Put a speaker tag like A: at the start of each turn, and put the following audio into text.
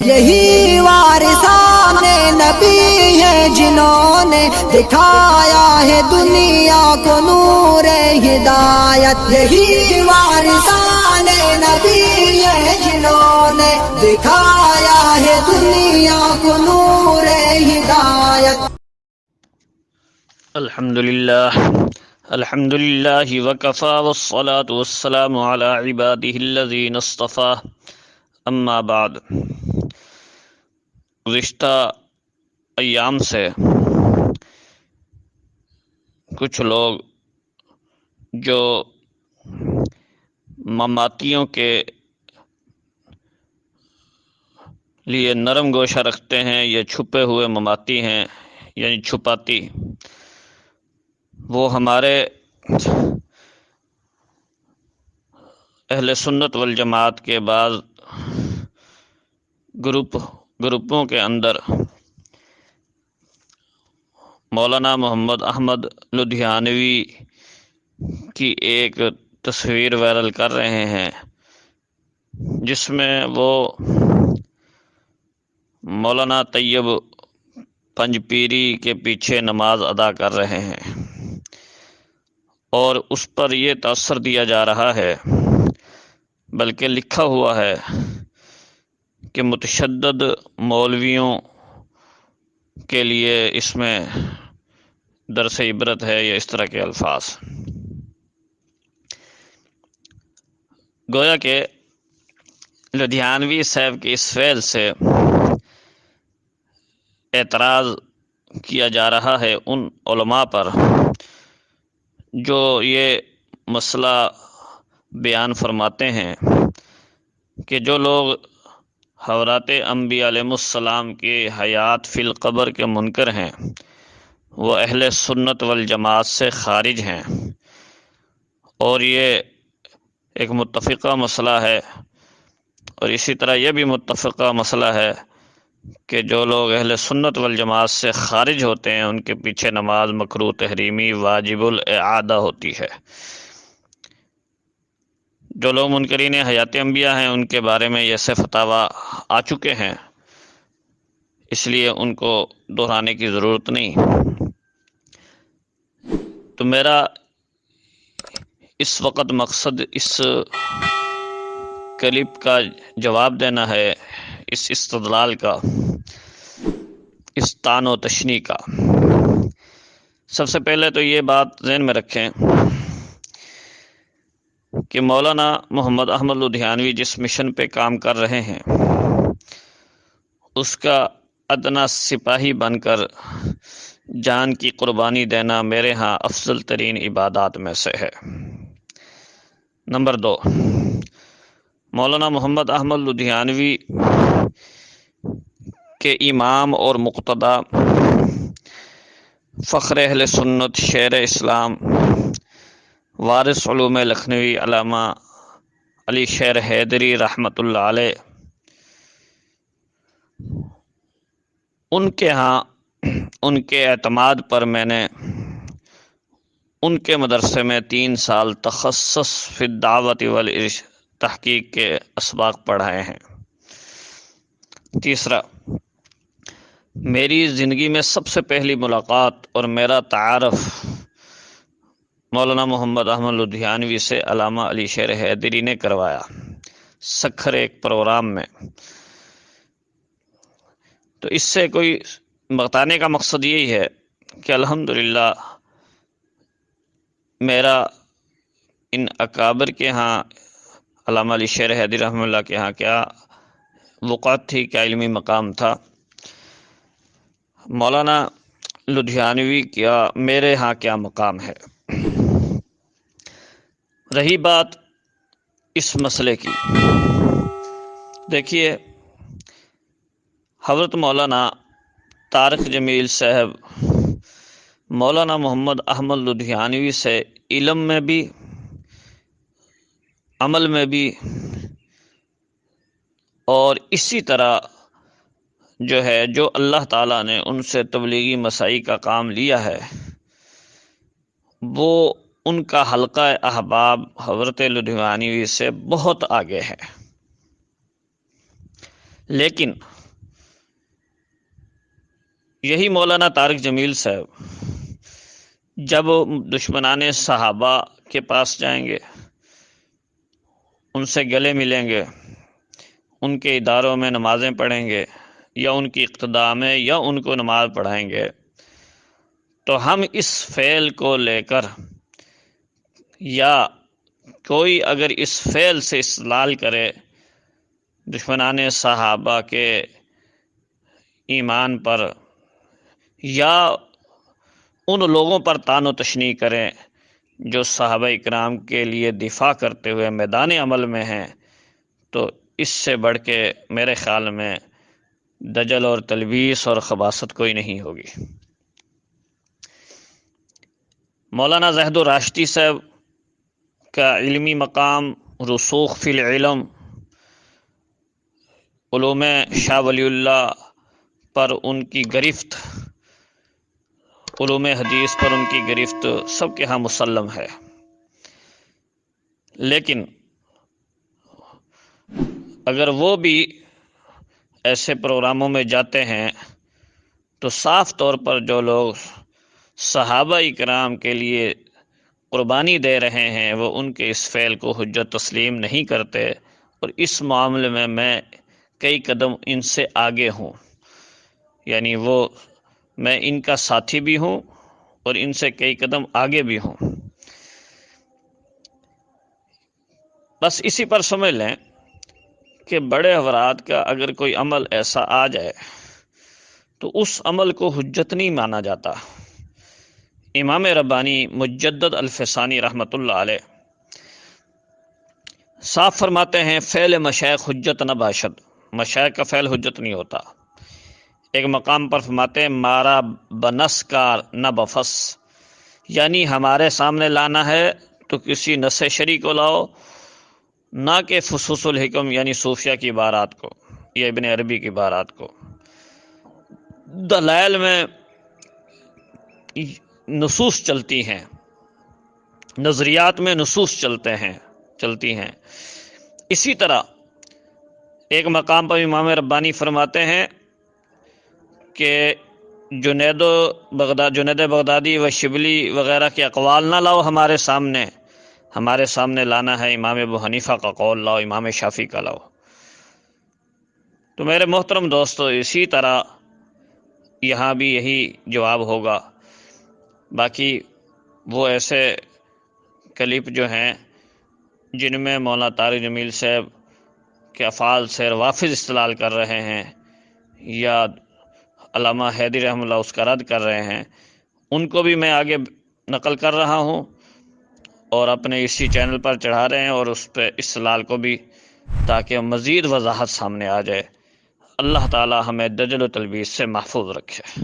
A: یہی وارثان نبی ہیں جنہوں نے دکھایا ہے دنیا کو نور ہدایت. یہی وارثان نبی ہیں جنہوں نے دکھایا ہے دنیا کو نور ہدایت.
B: الحمد للہ وکفا والصلاة والسلام علی عباده الذین اصطفیٰ. اما بعد، گزشتہ ایام سے کچھ لوگ جو مماتیوں کے لیے نرم گوشہ رکھتے ہیں، یہ چھپے ہوئے مماتی ہیں یعنی چھپاتی، وہ ہمارے اہل سنت والجماعت کے بعض گروپوں کے اندر مولانا محمد احمد لدھیانوی کی ایک تصویر وائرل کر رہے ہیں، جس میں وہ مولانا طیب پنج پیری کے پیچھے نماز ادا کر رہے ہیں، اور اس پر یہ تاثر دیا جا رہا ہے، بلکہ لکھا ہوا ہے کہ متشدد مولویوں کے لیے اس میں درس عبرت ہے، یا اس طرح کے الفاظ. گویا کہ لدھیانوی صاحب کی اس فعل سے اعتراض کیا جا رہا ہے ان علماء پر جو یہ مسئلہ بیان فرماتے ہیں کہ جو لوگ حضرات انبیاء علیہ السلام کی حیات فی القبر کے منکر ہیں، وہ اہل سنت والجماعت سے خارج ہیں، اور یہ ایک متفقہ مسئلہ ہے. اور اسی طرح یہ بھی متفقہ مسئلہ ہے کہ جو لوگ اہل سنت والجماعت سے خارج ہوتے ہیں، ان کے پیچھے نماز مکروہ تحریمی واجب الاعادہ ہوتی ہے. جو لوگ منکرین حیات انبیاء ہیں، ان کے بارے میں یہ سے فتاویٰ آ چکے ہیں، اس لیے ان کو دہرانے کی ضرورت نہیں. تو میرا اس وقت مقصد اس کلپ کا جواب دینا ہے، اس استدلال کا، اس طعن و تشنیع کا. سب سے پہلے تو یہ بات ذہن میں رکھیں کہ مولانا محمد احمد لدھیانوی جس مشن پہ کام کر رہے ہیں، اس کا ادنا سپاہی بن کر جان کی قربانی دینا میرے ہاں افضل ترین عبادات میں سے ہے. نمبر 2، مولانا محمد احمد لدھیانوی کے امام اور مقتدی، فخر اہل سنت، شیر اسلام، وارث علوم لکھنوی علامہ علی شیر حیدری رحمۃ اللہ علیہ، ان کے ہاں ان کے اعتماد پر میں نے ان کے مدرسے میں 3 سال تخصص فی الدعوت تحقیق کے اسباق پڑھائے ہیں. تیسرا، میری زندگی میں سب سے پہلی ملاقات اور میرا تعارف مولانا محمد احمد لدھیانوی سے علامہ علی شیر حیدری نے کروایا، سکھر ایک پروگرام میں. تو اس سے کوئی بتانے کا مقصد یہی ہے کہ الحمدللہ میرا ان اکابر کے ہاں، علامہ علی شیر حیدری رحمہ اللہ کے ہاں کیا وقعت تھی، کیا علمی مقام تھا، مولانا لدھیانوی کیا میرے ہاں کیا مقام ہے. رہی بات اس مسئلے کی، دیکھیے حضرت مولانا طارق جمیل صاحب مولانا محمد احمد لدھیانوی سے علم میں بھی، عمل میں بھی، اور اسی طرح جو ہے جو اللہ تعالیٰ نے ان سے تبلیغی مساعی کا کام لیا ہے، وہ ان کا حلقہ احباب حضرت لدھیانوی سے بہت آگے ہے. لیکن یہی مولانا طارق جمیل صاحب جب دشمنان صحابہ کے پاس جائیں گے، ان سے گلے ملیں گے، ان کے اداروں میں نمازیں پڑھیں گے یا ان کی اقتداء میں یا ان کو نماز پڑھائیں گے، تو ہم اس فعل کو لے کر یا کوئی اگر اس فعل سے استدلال کرے دشمنان صحابہ کے ایمان پر یا ان لوگوں پر طعن و تشنیع کریں جو صحابہ اکرام کے لیے دفاع کرتے ہوئے میدان عمل میں ہیں، تو اس سے بڑھ کے میرے خیال میں دجل اور تلبیس اور خباثت کوئی نہیں ہوگی۔ مولانا زاہد الراشدی صاحب کا علمی مقام رسوخ فی العلم، علوم شاہ ولی اللہ پر ان کی گرفت، علوم حدیث پر ان کی گرفت سب کے ہاں مسلم ہے، لیکن اگر وہ بھی ایسے پروگراموں میں جاتے ہیں تو صاف طور پر جو لوگ صحابہ اکرام کے لیے قربانی دے رہے ہیں وہ ان کے اس فعل کو حجت تسلیم نہیں کرتے، اور اس معاملے میں میں کئی قدم ان سے آگے ہوں، یعنی میں ان کا ساتھی بھی ہوں اور ان سے کئی قدم آگے بھی ہوں۔ بس اسی پر سمجھ لیں کہ بڑے حضرات کا اگر کوئی عمل ایسا آ جائے تو اس عمل کو حجت نہیں مانا جاتا۔ امام ربانی مجدد الفسانی رحمۃ اللہ علیہ صاف فرماتے ہیں فعل مشائخ حجت نہ باشد، مشائخ کا فعل حجت نہیں ہوتا۔ ایک مقام پر فرماتے ہیں مارا بنس کار نہ بفس، یعنی ہمارے سامنے لانا ہے تو کسی نص شرعی کو لاؤ، نہ کہ فصوص الحکم یعنی صوفیہ کی عبارات کو یا ابن عربی کی عبارات کو۔ دلائل میں نصوص چلتی ہیں، نظریات میں نصوص چلتی ہیں۔ اسی طرح ایک مقام پر امام ربانی فرماتے ہیں کہ جنید بغدادی و شبلی وغیرہ کے اقوال نہ لاؤ ہمارے سامنے لانا ہے امام ابو حنیفہ کا قول لاؤ، امام شافعی کا لاؤ۔ تو میرے محترم دوستو، اسی طرح یہاں بھی یہی جواب ہوگا۔ باقی وہ ایسے کلپ جو ہیں جن میں مولانا طارق جمیل صاحب کے افعال سے روافض استدلال کر رہے ہیں یا علامہ حیدری رحمہ اللہ اس کا رد کر رہے ہیں، ان کو بھی میں آگے نقل کر رہا ہوں اور اپنے اسی چینل پر چڑھا رہے ہیں، اور اس پہ استدلال کو بھی، تاکہ مزید وضاحت سامنے آ جائے۔ اللہ تعالی ہمیں دجل و تلبیس سے محفوظ رکھے۔